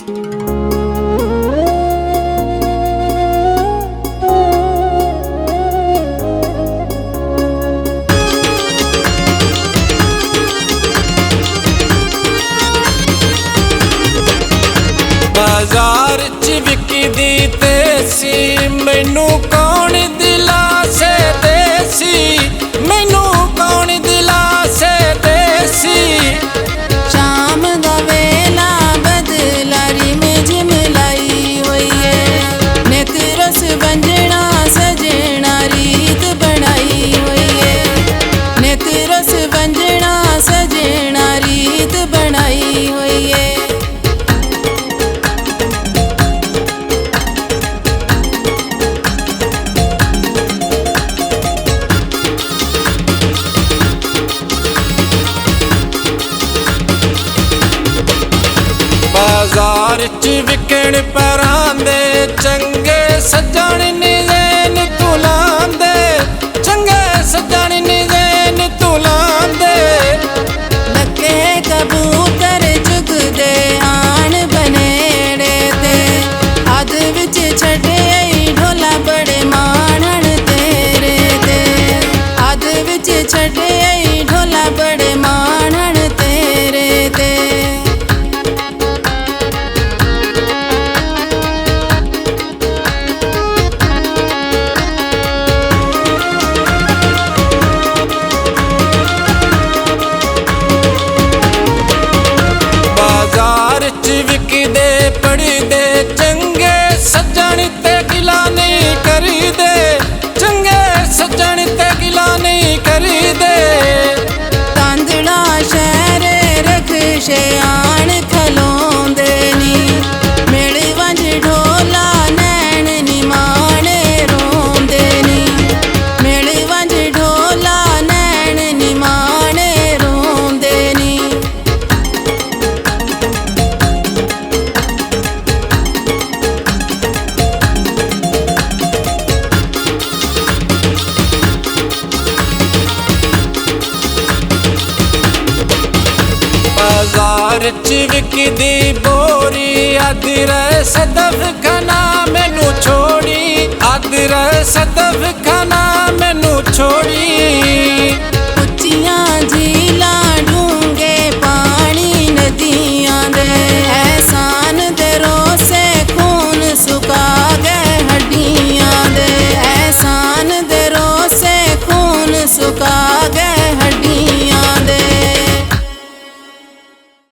बाजार च विकदी देसी मैनू कौन दिलासे देसी, मैनू कौन दिलासे देसी। शाम दा वेला बदलारी में झिमलाई हुई है, नित रस बंजना सजना रीत बनाई हुई है, नित रस बंजना सजना रीत बनाई हुई है। बाजार च विकण पैरां दे चंगे सज्जण निजैन तुलांदे, चंगे सज्जण निजैन तुलांदे। लखे कबूतर चुगदे आन बनेड़े ते, अद विच छड्डे ढोला बड़े माणन तेरे ते, अद विच छड्डे ढोला बड़े माणन तेरे ते। बाजार च विकदे पढ़दे चंगे सज्जण ते गिला नहीं करीदे, चंगे सज्जण ते गिला नहीं करीदे। तांदड़ा शहर रखशे आन खलोंदे नी, मेल वंज ढोला नैन नी माणे रोंदे नी, मेल वंज ढोला नैन नी माणे रोंदे नी। बाजार च विकदी बोरी आदर सदफ खाना मैनू छोड़ी, आदर सदफ खाना मैनू छोड़ी। उच्चियां जी